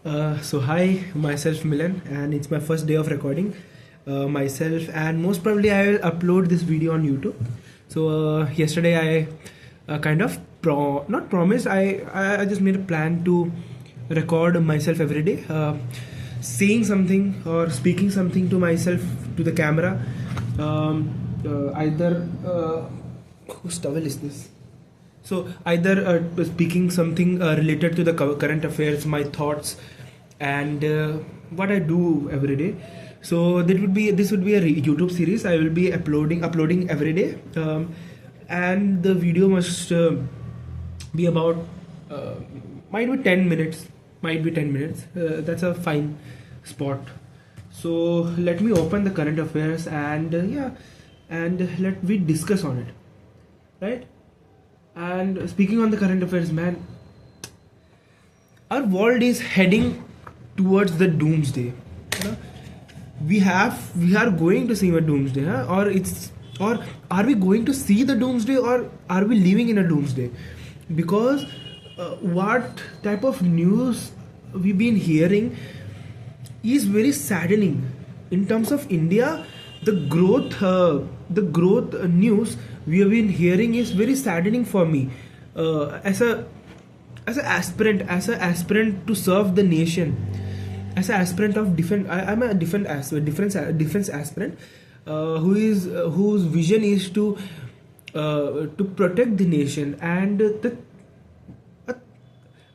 So hi, myself Milan, and it's my first day of recording myself, and most probably I will upload this video on YouTube. So yesterday I kind of not promised. I just made a plan to record myself every day, saying something or speaking something to myself to the camera. Either whose towel is this? So either speaking something related to the current affairs, my thoughts, and what I do every day. So this would be a YouTube series. I will be uploading every day, and the video must be about might be 10 minutes. Might be 10 minutes. That's a fine spot. So let me open the current affairs and and let we discuss on it, right? And speaking on the current affairs, man, our world is heading towards the doomsday. You know? We are going to see a doomsday, huh? Or are we going to see the doomsday, or are we living in a doomsday? Because what type of news we've been hearing is very saddening. In terms of India, the growth news we have been hearing is very saddening for me, as an aspirant to serve the nation, as an aspirant of defense. I'm a defense aspirant, whose vision is to protect the nation. And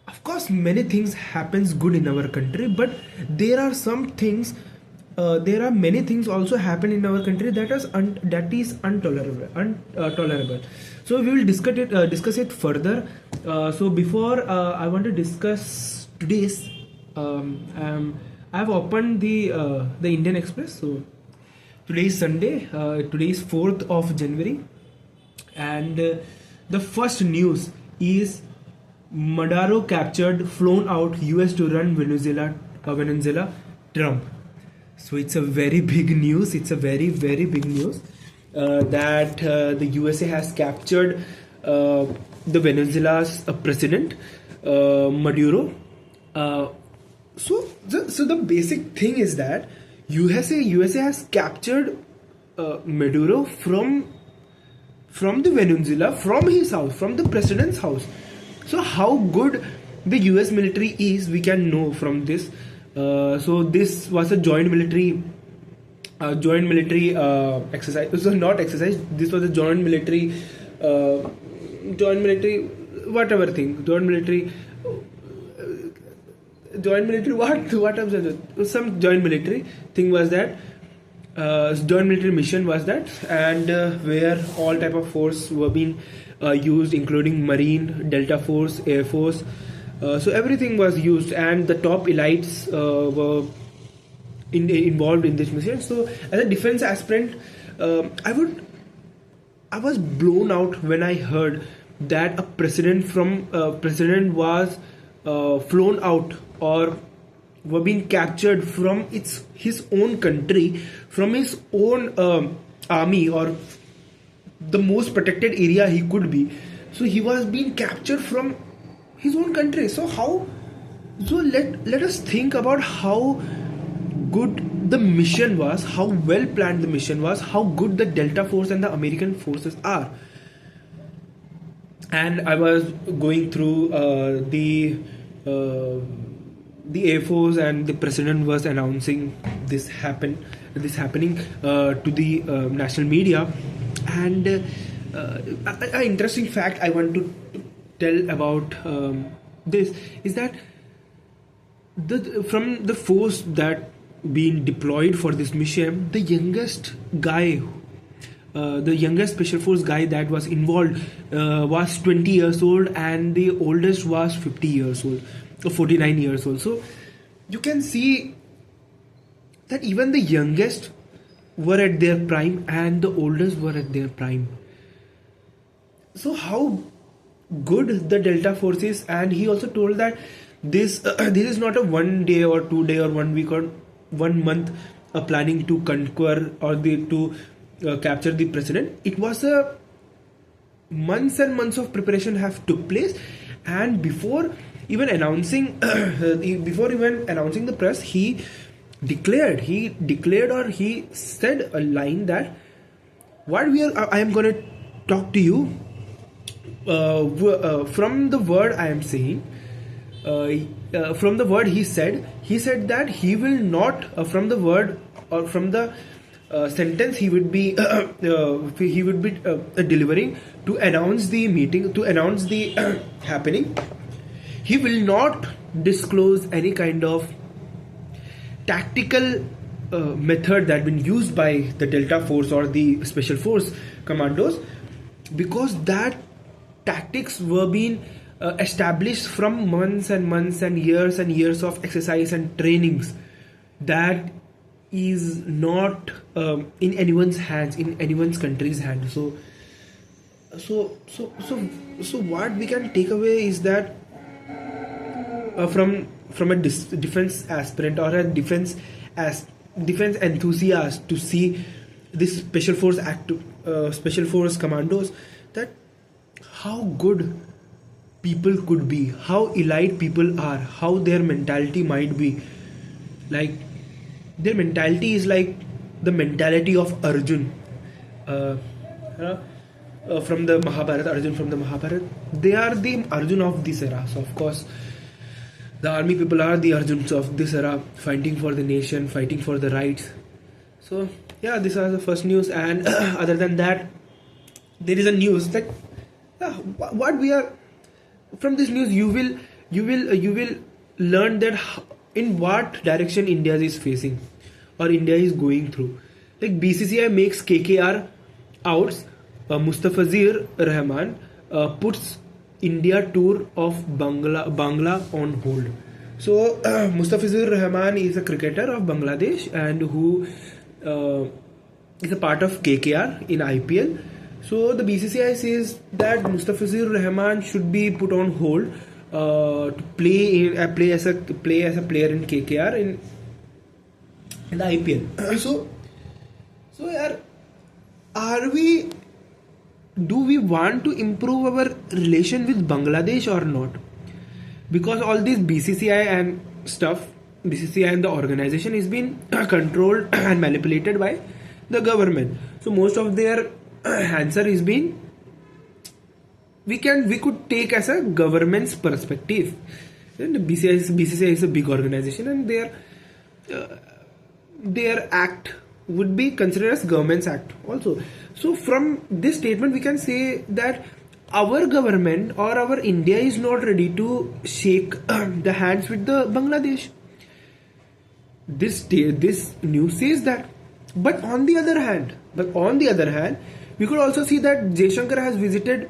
of course many things happens good in our country, but there are some things, there are many things also happen in our country that is tolerable. So we will discuss it further. So before I want to discuss today's, I've opened the Indian Express. So today is Sunday. Today is 4th of January, and the first news is Maduro captured, flown out US to run Venezuela Trump. So it's a very big news. It's a very big news that the USA has captured the Venezuela's president, Maduro. So the basic thing is that USA has captured Maduro from the Venezuela, from his house, from the president's house. So how good the US military is, we can know from this. So this was a joint military exercise. This was not exercise. This was a joint military whatever thing. Joint military what I'm saying. Some joint military thing was that. Joint military mission was that, and where all type of force were being used, including Marine, Delta Force, Air Force. So everything was used, and the top elites were involved in this mission. So as a defense aspirant, I was blown out when I heard that a president was flown out, or were being captured from his own country, from his own army, or the most protected area he could be. So he was being captured from his own country. So let us think about how good the mission was, how well planned the mission was, how good the Delta Force and the American forces are. And I was going through the Air Force, and the president was announcing this happening to the national media. And an interesting fact I want to tell about this is that from the force that being deployed for this mission, the youngest special force guy that was involved was 20 years old, and the oldest was 50 years old, or 49 years old. So you can see that even the youngest were at their prime, and the oldest were at their prime. So how good the Delta Force is. And he also told that this is not a 1 day or 2 day or 1 week or 1 month planning to conquer or to capture the president. It was a months and months of preparation have took place, and before even announcing before even announcing the press, he declared or he said a line that I am going to talk to you from the word I am saying. From the word he said that he will not from the word or from the sentence he would be delivering to announce the meeting, to announce the happening. He will not disclose any kind of tactical method that been used by the Delta Force or the Special Force commandos, because that tactics were being established from months and months and years of exercise and trainings. That is not in anyone's hands, in anyone's country's hands. So what we can take away is that from a defense aspirant or a defense enthusiast to see this special force commandos, that how good people could be, how elite people are, how their mentality might be. Like, their mentality is like the mentality of Arjun from the Mahabharata. Arjun from the Mahabharata, they are the Arjun of this era. So of course the army people are the Arjuns of this era, fighting for the nation, fighting for the rights. So yeah, these are the first news. And other than that, there is a news that what we are from this news, you will learn that in what direction India is facing or India is going through. Like, BCCI makes KKR out, Mustafizur Rahman puts India tour of Bangla on hold. So Mustafizur Rahman is a cricketer of Bangladesh and who is a part of KKR in IPL. So the BCCI says that Mustafizur Rahman should be put on hold to play as a player in KKR in the IPL. So yeah, do we want to improve our relation with Bangladesh or not? Because all this BCCI and stuff, BCCI and the organization is being controlled and manipulated by the government. So most of their answer is being, we could take as a government's perspective. And the BCCI is a big organization, and their act would be considered as government's act also. So from this statement we can say that our government or our India is not ready to shake the hands with the Bangladesh. This news says that. But on the other hand, we could also see that Jaishankar has visited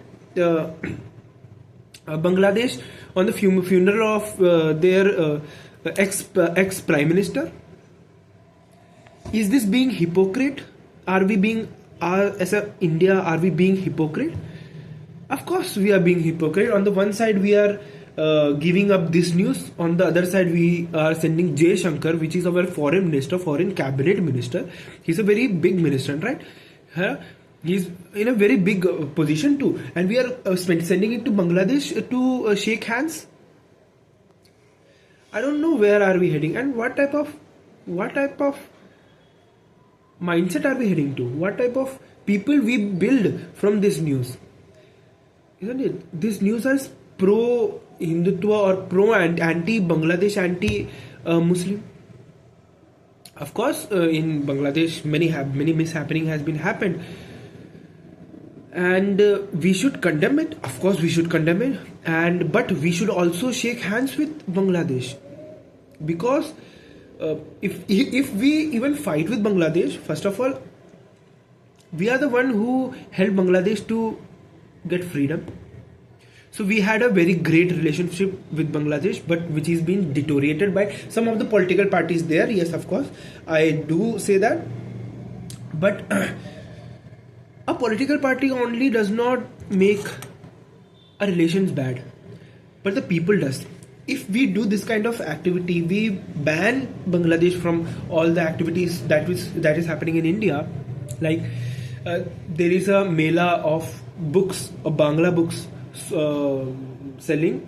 Bangladesh on the funeral of their ex prime minister. Is this being hypocrite? Are we being, as a India, are we being hypocrite? Of course we are being hypocrite. On the one side we are giving up this news. On the other side we are sending Jaishankar, which is our foreign cabinet minister. He's a very big minister, right? He's in a very big position too. And we are sending it to Bangladesh to shake hands. I don't know where are we heading, and what type of mindset are we heading to? What type of people we build from this news? Isn't it? This news is pro Hindutva or pro anti Bangladesh, anti Muslim. Of course, in Bangladesh, many mishappening has been happened, and we should condemn it. Of course, we should condemn it, but we should also shake hands with Bangladesh, because if we even fight with Bangladesh, first of all, we are the one who helped Bangladesh to get freedom. So we had a very great relationship with Bangladesh, but which is being deteriorated by some of the political parties there. Yes, of course, I do say that. But a political party only does not make a relations bad, but the people does. If we do this kind of activity, we ban Bangladesh from all the activities that is happening in India. Like there is a mela of books, of Bangla books selling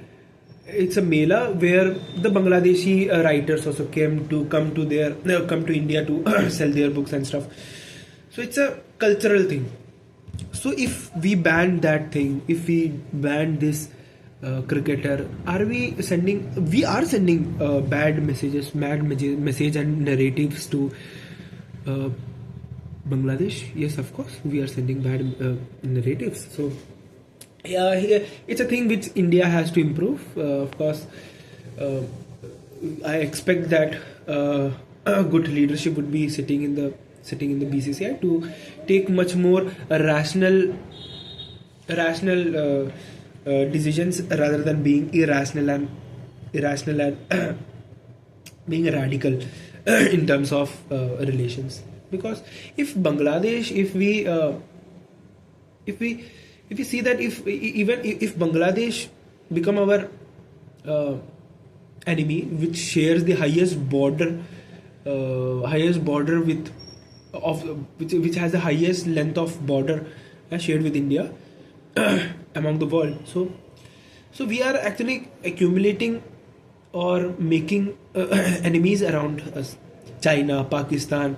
it's a mela where the Bangladeshi writers also come to India to sell their books and stuff. So it's a cultural thing. So if we ban that thing, if we ban this cricketer, are we sending? We are sending bad messages, message and narratives to uh, Bangladesh. Yes, of course, we are sending bad narratives. So yeah, it's a thing which India has to improve. Of course, uh, I expect that a good leadership would be sitting in the BCCI to take much more rational decisions rather than being irrational and being radical in terms of relations. Because if Bangladesh, if we if we see that even if Bangladesh become our uh, enemy, which shares the highest border with of which has the highest length of border shared with India among the world. So we are actually accumulating or making enemies around us. China, Pakistan,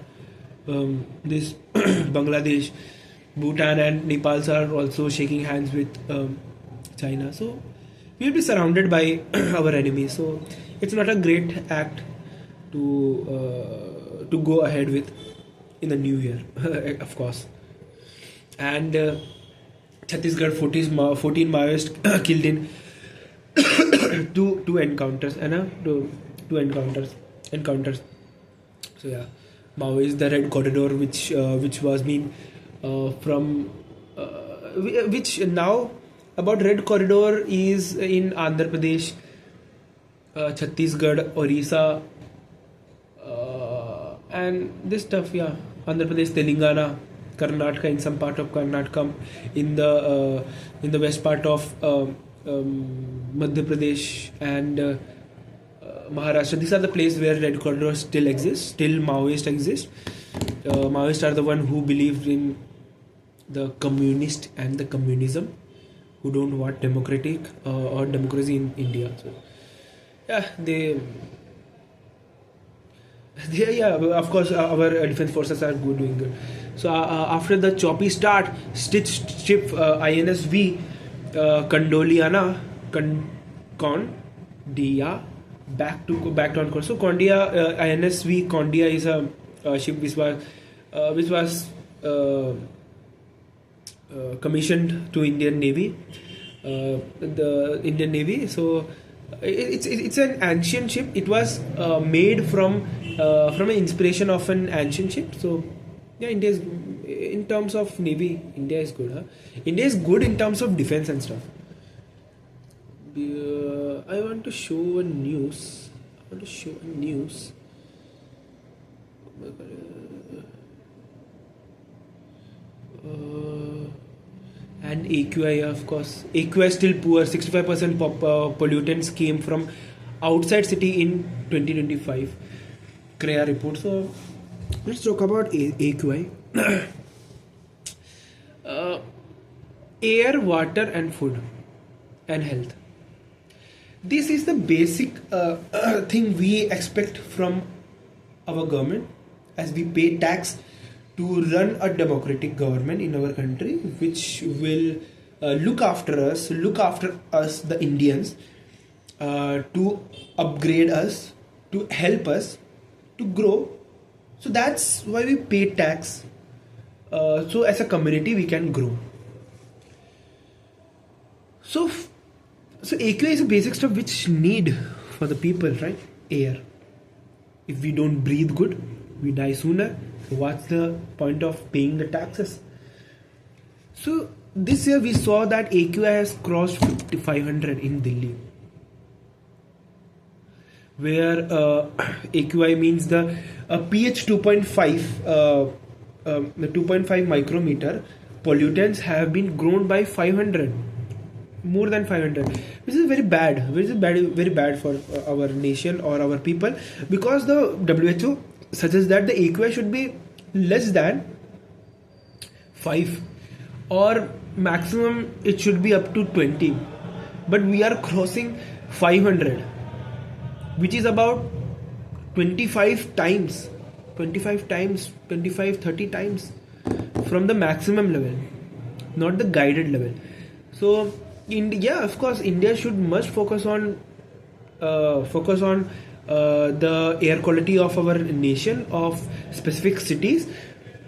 this Bangladesh, Bhutan and Nepal are also shaking hands with China. So we will be surrounded by our enemies. So it's not a great act to go ahead with in the new year, of course. And Chhattisgarh 14 Maoists killed in two encounters and two encounters. So yeah, Mao is the Red Corridor, which was being from which now about Red Corridor is in Andhra Pradesh, Chhattisgarh, Orissa, and this stuff. Yeah, Andhra Pradesh, Telangana, Karnataka, in some part of Karnataka, in the west part of Madhya Pradesh and Maharashtra. These are the places where Red Corridor still exists, still Maoists exist. Maoists are the one who believed in the communist and the communism, who don't want democratic or democracy in India. So yeah, yeah, of course, our defense forces are doing good. So after the choppy start, stitched ship INSV Kondoliana Kondia back to on course. So Kondia INSV Kondia is a ship which was commissioned to Indian Navy, the Indian Navy. So it's an ancient ship. It was made from an inspiration of an ancient ship. So yeah, India is, in terms of Navy, India is good. Huh? India is good in terms of defense and stuff. I want to show a news. And AQI, of course. AQI is still poor. 65% pollutants came from outside city in 2025. CREA report. So let's talk about AQI. Air, water, and food, and health. This is the basic thing we expect from our government, as we pay tax to run a democratic government in our country, which will look after us, the Indians, to upgrade us, to help us to grow. So that's why we pay tax. So as a community, we can grow. So AQI is a basic stuff which need for the people, right? Air. If we don't breathe good, we die sooner. So what's the point of paying the taxes? So this year we saw that AQI has crossed 5,500 in Delhi, where AQI means the pH 2.5, 2.5 micrometer pollutants have been grown by 500, more than 500, which is very bad, very bad for our nation or our people, because the WHO suggests that the AQI should be less than 5, or maximum it should be up to 20, but we are crossing 500, which is about 25 times, 30 times from the maximum level, not the guided level. So yeah, of course India should must focus on the air quality of our nation, of specific cities.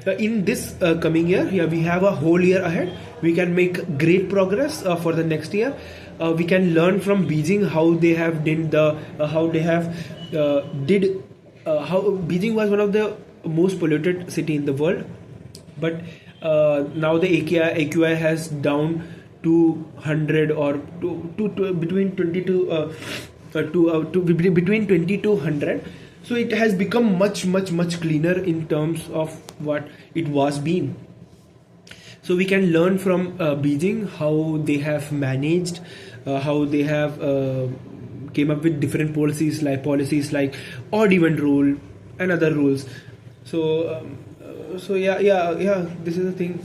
In this coming year, yeah, we have a whole year ahead. We can make great progress for the next year. We can learn from Beijing how they have did how Beijing was one of the most polluted city in the world, but now the AQI has down to 100, or to between 20 to between 20 to 100. So it has become much cleaner in terms of what it was been. So we can learn from Beijing how they have managed, how they have came up with different policies like odd even rule and other rules. So yeah, this is a thing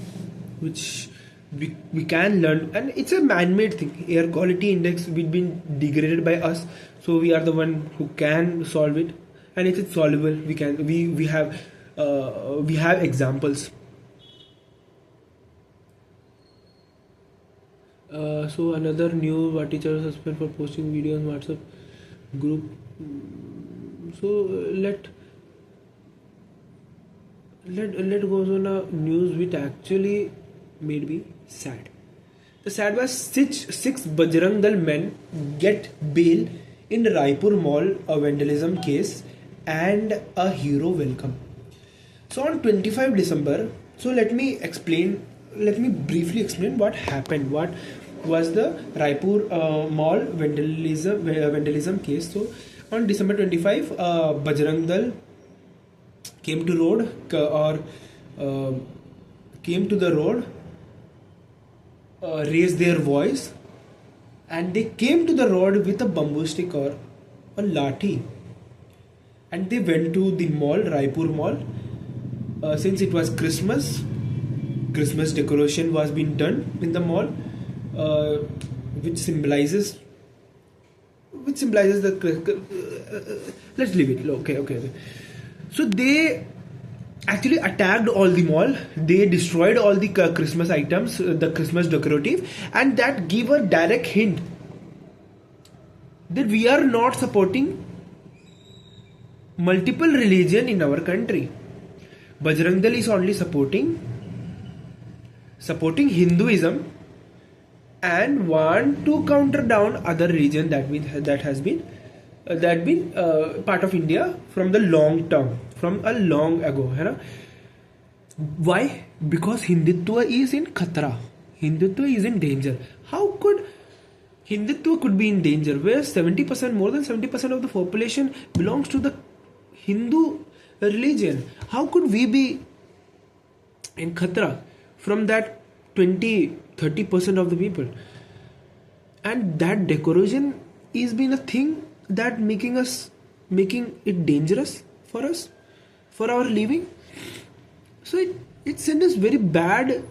which we can learn, and it's a man-made thing. Air quality index we've been degraded by us, so we are the one who can solve it, and it is solvable. We have examples. So another news: what teacher was suspended for posting video on WhatsApp group. So let go on a news which actually made me sad. The sad was six Bajrang Dal men get bail in Raipur Mall, a vandalism case, and a hero welcome. So on 25 December, so let me briefly explain what happened. What was the Raipur Mall vandalism case? So on December 25, Bajrang Dal came to the road, raised their voice, and they came to the road with a bamboo stick or a lathi, and they went to the mall, Raipur Mall. Since it was Christmas decoration was being done in the mall, which symbolizes the let's leave it. Okay. So they actually attacked all the mall. They destroyed all the Christmas items, the Christmas decorative, and that gave a direct hint that we are not supporting multiple religion in our country. Bajrang Dal is only supporting Hinduism and want to counter down other religion that has been part of India from the long term, from a long ago. Why? Because Hindutva is in khatra. Hindutva is in danger. How could Hindutva could be in danger where 70%, more than 70% of the population belongs to the Hindu religion? How could we be in khatra from that 20-30% of the people? And that decoration is been a thing that making it dangerous for us, for our living. So it sent us very bad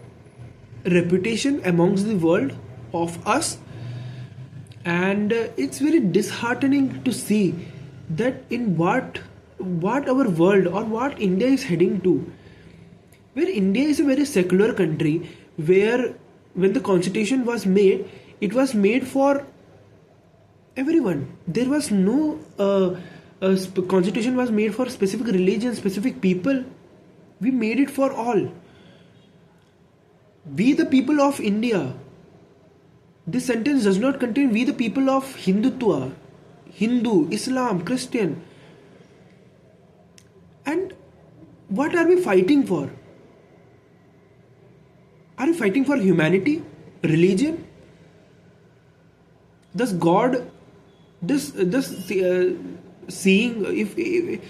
reputation amongst the world of us, and it's very disheartening to see that in what our world or what India is heading to, where India is a very secular country, where when the constitution was made, it was made for everyone. There was no constitution was made for specific religion, specific people. We made it for all. We the people of India. This sentence does not contain we the people of Hindutva, Hindu, Islam, Christian. And what are we fighting for? Are we fighting for humanity, religion? Does God, seeing if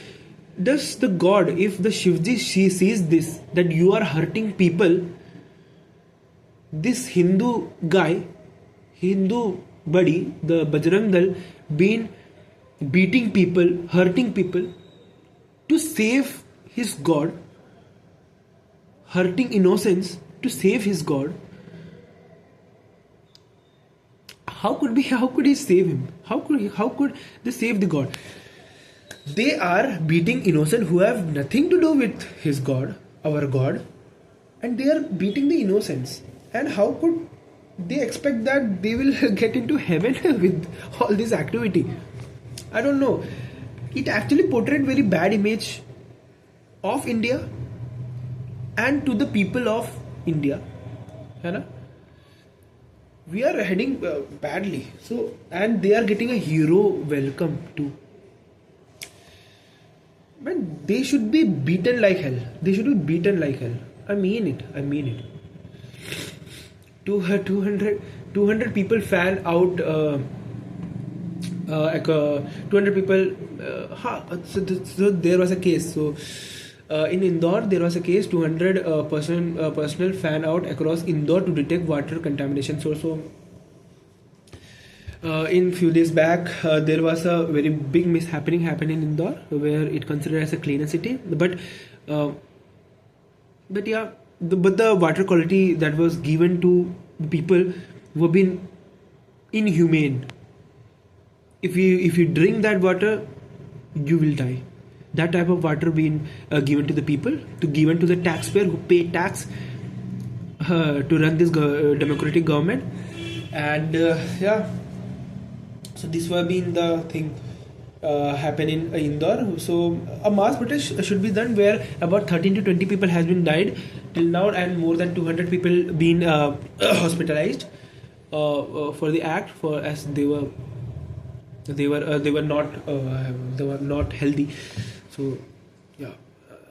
does the God, if the Shivji she sees this, that you are hurting people, this Hindu guy, Hindu buddy, the Bajrang Dal, been beating people, hurting people to save his God, hurting innocents to save his God. How could be? How could he save him? How could they save the god? They are beating innocent who have nothing to do with his god, our god, and they are beating the innocents. And how could they expect that they will get into heaven with all this activity? I don't know. It actually portrayed very bad image of India and to the people of India. है ना? We are heading badly. So, and they are getting a hero welcome too. Man, they should be beaten like hell. They should be beaten like hell. I mean it. 200 people fan out. 200 people. So there was a case. So in Indore, there was a case. 200 personnel fan out across Indore to detect water contamination. So in few days back, there was a very big mishappening happened in Indore, where it considered as a cleaner city. But yeah, but the water quality that was given to people were been inhumane. If you drink that water, you will die. That type of water being given to the people, given to the taxpayer who pay tax to run this democratic government. And yeah, so this was been the thing happen in Indore. So a mass protest should be done where about 13 to 20 people has been died till now, and more than 200 people been hospitalized for the act, for as they were not healthy. So yeah,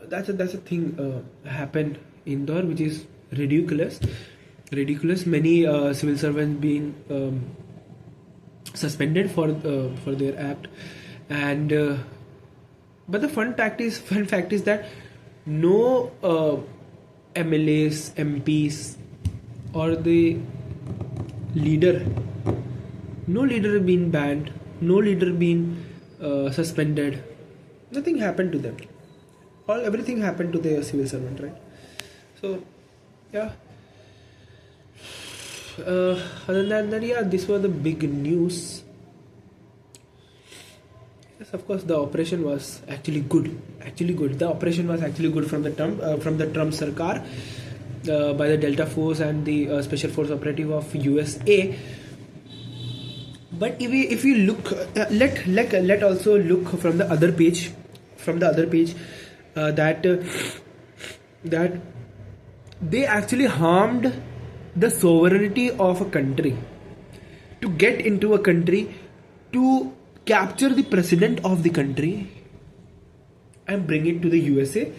that's a thing happened in Indore, which is ridiculous. Many civil servants being suspended for their act. And but the fun fact is that no MLAs, MPs, or the leader, no leader been banned, no leader been suspended. Nothing happened to them. Everything happened to the civil servant, right? So yeah. Other than that, yeah, this was the big news. Yes, of course, the operation was actually good. The operation was actually good from the Trump Sarkar, by the Delta Force and the Special Force Operative of USA. But if we look, let also look from the other page, that they actually harmed the sovereignty of a country to get into a country, to capture the president of the country and bring it to the USA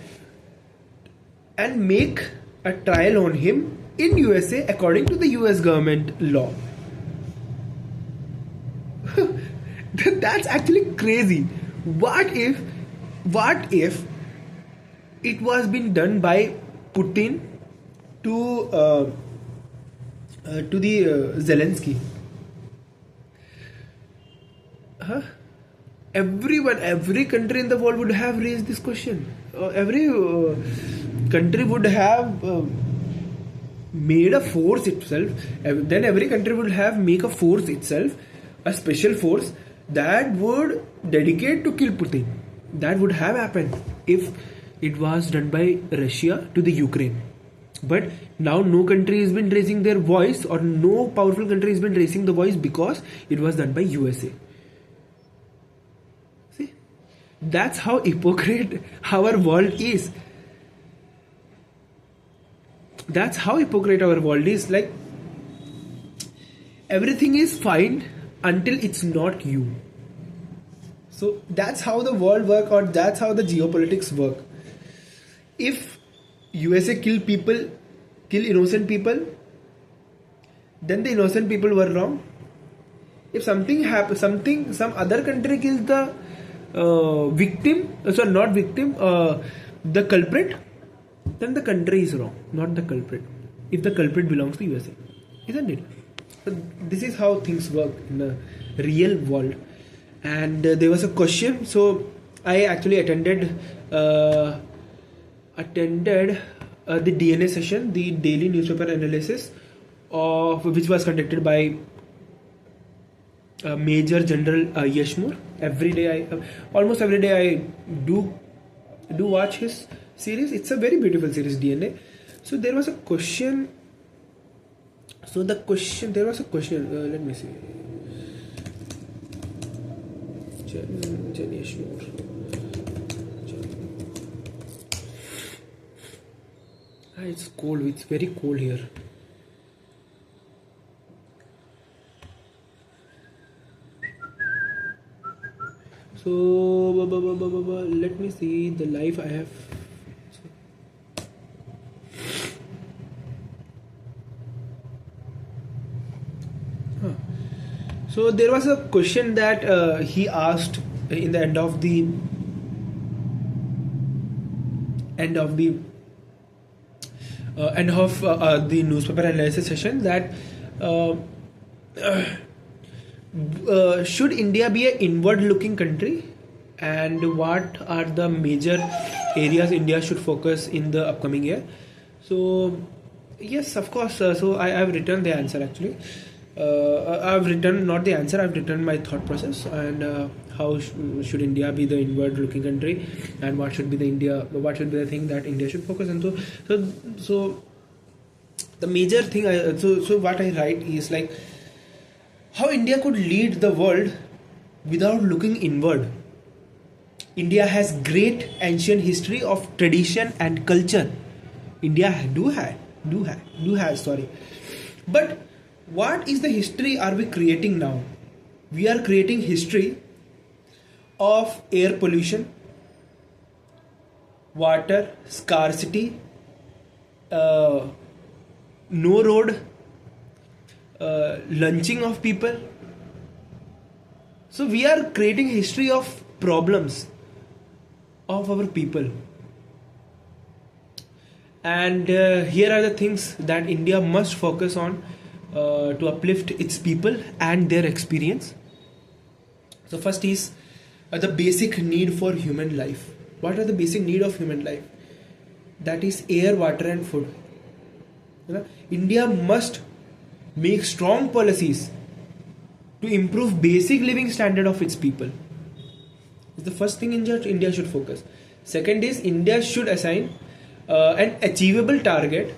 and make a trial on him in USA according to the US government law. That's actually crazy. What if it was been done by Putin to the Zelensky? Every country in the world would have raised this question. Every country would have made a force itself. Then every country would have make a force itself, a special force that would dedicate to kill Putin. That would have happened if it was done by Russia to the Ukraine. But now no country has been raising their voice, or no powerful country has been raising the voice, because it was done by USA. See, that's how hypocrite our world is. That's how hypocrite our world is. Like, everything is fine until it's not you. So that's how the world works, or that's how the geopolitics work. If USA kill innocent people, then the innocent people were wrong. If some other country kills the the culprit, then the country is wrong, not the culprit. If the culprit belongs to USA, isn't it? So this is how things work in the real world. And there was a question, so I actually attended the DNA session, the daily newspaper analysis of which was conducted by Major General Yashmur. Almost every day I do watch his series. It's a very beautiful series, DNA. So there was a question. There was a question. Let me see. Jen Yashmur. It's cold. It's very cold here. So let me see the life I have. So there was a question that he asked in the end of the newspaper analysis session, that should India be an inward-looking country, and what are the major areas India should focus in the upcoming year? So yes, of course. So I have written the answer actually. I've written not the answer. I've written my thought process, and how should India be the inward-looking country, and what should be the thing that India should focus on. So the major thing. So what I write is like how India could lead the world without looking inward. India has great ancient history of tradition and culture. India do have, sorry. But what is the history are we creating now? We are creating history of air pollution, water scarcity, no road, lynching of people. So we are creating history of problems of our people. And here are the things that India must focus on to uplift its people and their experience. So first is the basic need for human life. What are the basic need of human life? That is air, water and food. India must make strong policies to improve basic living standard of its people. It's the first thing India should focus. Second is India should assign an achievable target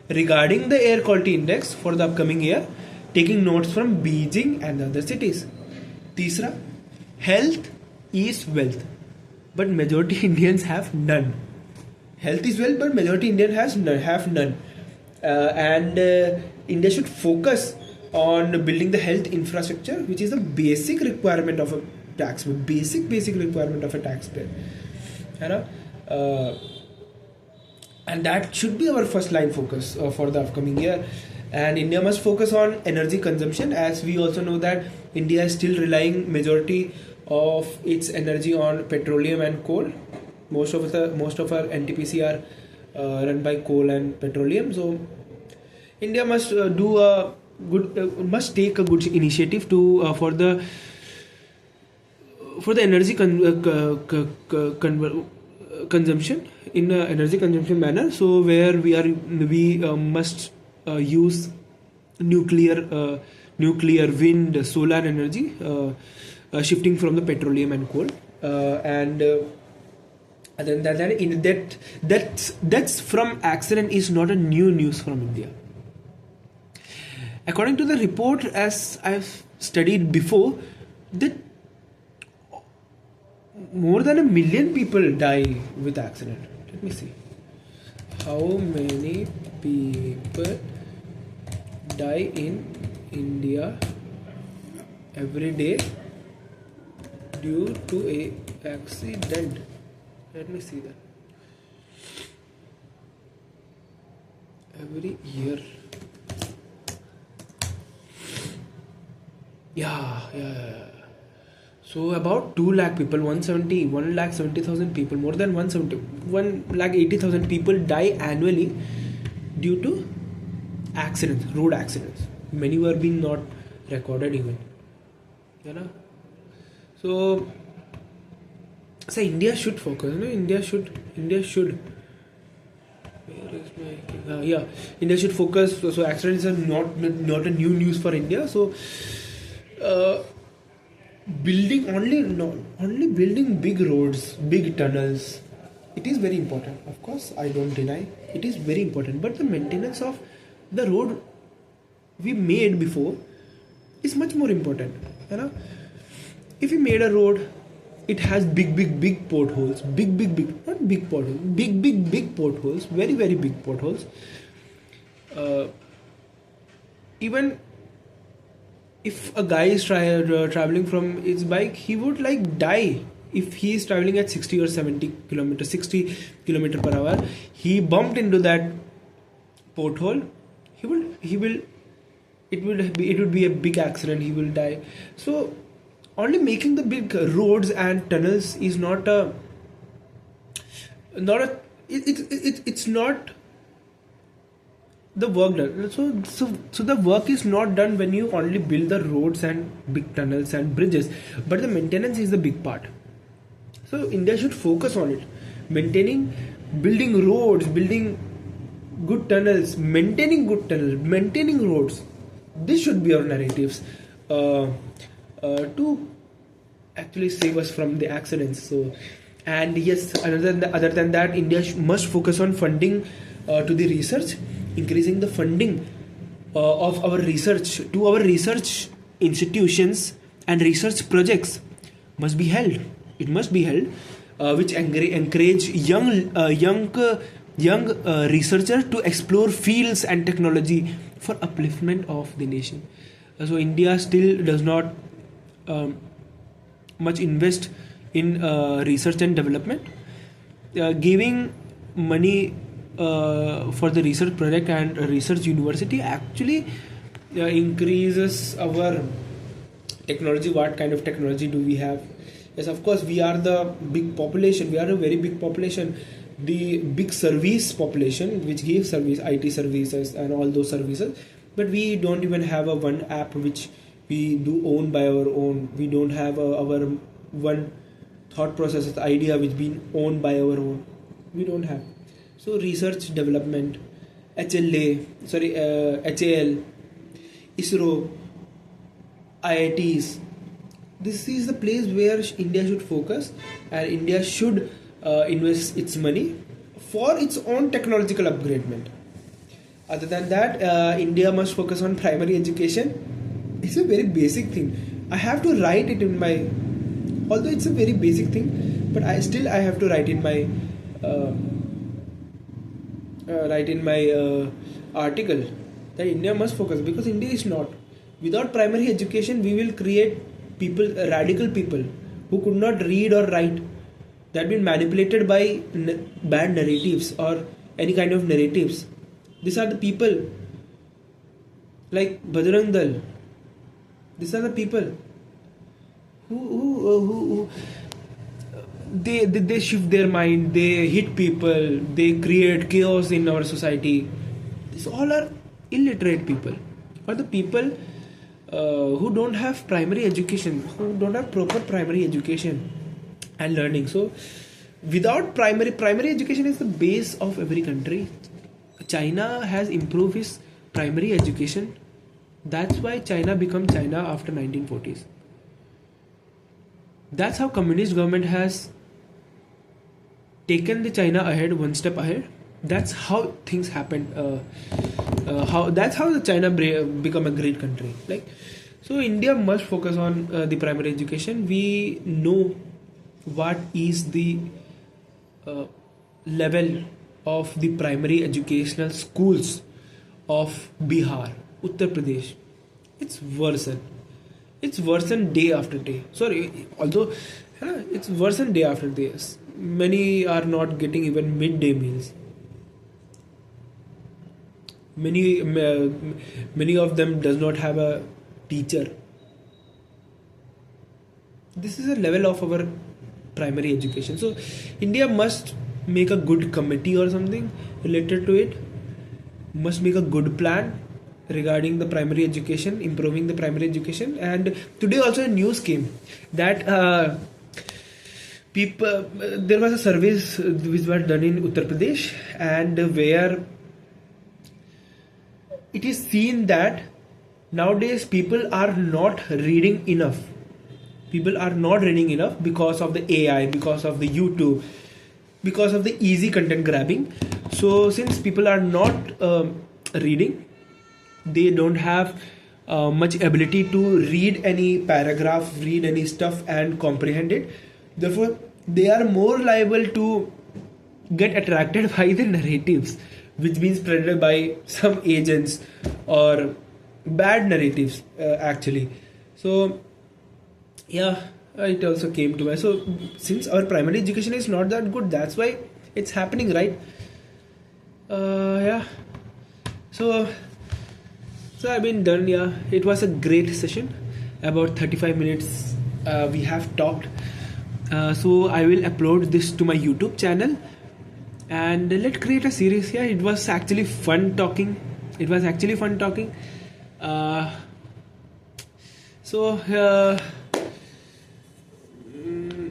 regarding the air quality index for the upcoming year, taking notes from Beijing and other cities. Tisra, health is wealth, but majority Indians have none. Health is wealth, but majority Indians have none. India should focus on building the health infrastructure, which is the basic requirement of a taxpayer. Basic requirement of a taxpayer. And that should be our first line focus for the upcoming year. And India must focus on energy consumption, as we also know that India is still relying majority of its energy on petroleum and coal. Most of our NTPC are run by coal and petroleum. So India must take a good initiative to for the energy consumption in an energy consumption manner. So where we must use nuclear, wind, solar energy, shifting from the petroleum and coal, and then that's from accident is not a new news from India. According to the report, as I've studied before, that more than 1 million people die with accident. Let me see. How many people die in India every day due to a accident? Let me see that. Every year. Yeah. So about 2 lakh people, 1,70,000 people, more than 1,80,000 people die annually due to accidents, road accidents. Many were being not recorded even. So India should focus. India should. Where is my? India should focus. So accidents are not a new news for India. So building only no only building big roads, big tunnels, it is very important, of course, I don't deny it is very important, but the maintenance of the road we made before is much more important, you know. If we made a road, it has big potholes, big not big potholes, big potholes, very big potholes. Even if a guy is traveling from his bike, he would like die if he is traveling at 60 or 70 kilometers, 60 kilometer per hour. He bumped into that porthole. He will. It would be a big accident. He will die. So only making the big roads and tunnels is not a not a it's not the work done. So the work is not done when you only build the roads and big tunnels and bridges, but the maintenance is the big part. So India should focus on it, maintaining, building roads, building good tunnels, maintaining roads. This should be our narratives to actually save us from the accidents. So, and yes, other than that, India must focus on funding to the research, increasing the funding of our research to our research institutions, and research projects must be held. It must be held, which encourage young researchers to explore fields and technology for upliftment of the nation. So India still does not much invest in research and development. Giving money for the research project and research university actually increases our technology. What kind of technology do we have? Yes, of course, we are the big population. We are a very big population, the big service population, which gives service, IT services and all those services. But we don't even have a one app which we do own by our own. We don't have our one thought process idea which been owned by our own. We don't have. So research development, HAL, ISRO, IITs. This is the place where India should focus, and India should invest its money for its own technological upgradement. Other than that, India must focus on primary education. It's a very basic thing. I have to write it in my, although it's a very basic thing, but I have to write in my article that India must focus, because India is not. Without primary education, we will create people, radical people who could not read or write, that have been manipulated by bad narratives or any kind of narratives. These are the people like Bajrang Dal. These are the people who they shift their mind, they hit people, they create chaos in our society. These all are illiterate people, or the people who don't have primary education, who don't have proper primary education and learning. So without primary education is the base of every country. China has improved its primary education. That's why China became China after 1940s. That's how communist government has taken the China ahead, one step ahead. That's how things happened. That's how the China become a great country. Like, so India must focus on the primary education. We know what is the level of the primary educational schools of Bihar, Uttar Pradesh. It's worsened. It's worsened day after day. Sorry, although it's worsened day after day. Many are not getting even midday meals. Many of them does not have a teacher. This is a level of our primary education. So India must make a good committee or something related to it, must make a good plan regarding the primary education, improving the primary education. And today also a news came that there was a surveys which were done in Uttar Pradesh, and where it is seen that nowadays people are not reading enough. People are not reading enough because of the AI, because of the YouTube, because of the easy content grabbing. So since people are not reading, they don't have much ability to read any paragraph, read any stuff and comprehend it. Therefore, they are more liable to get attracted by the narratives which been spread by some agents or bad narratives actually. So yeah, it also came to me. So since our primary education is not that good, that's why it's happening, right? Yeah. So I've been done. Yeah, it was a great session. About 35 minutes we have talked. So I will upload this to my YouTube channel and let's create a series. Yeah, it was actually fun talking. Uh, so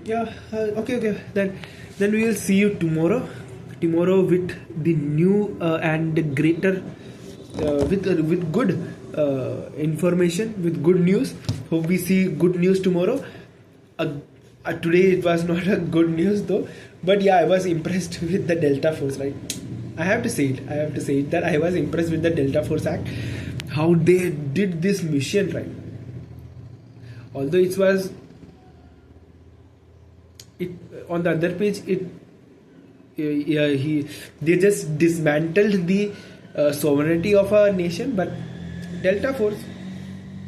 yeah, okay. Then we will see you tomorrow. Tomorrow with the new and the greater with good information, with good news. Hope we see good news tomorrow. Today it was not a good news though, but yeah, I was impressed with the Delta Force, right? I have to say it that I was impressed with the Delta Force Act, how they did this mission, right? Although it on the other page, they just dismantled the sovereignty of a nation, but Delta Force,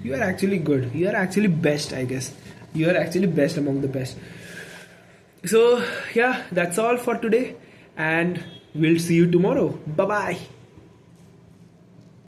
you are actually good. You are actually best, I guess. You are actually best among the best. So yeah, that's all for today, and we'll see you tomorrow. Bye bye.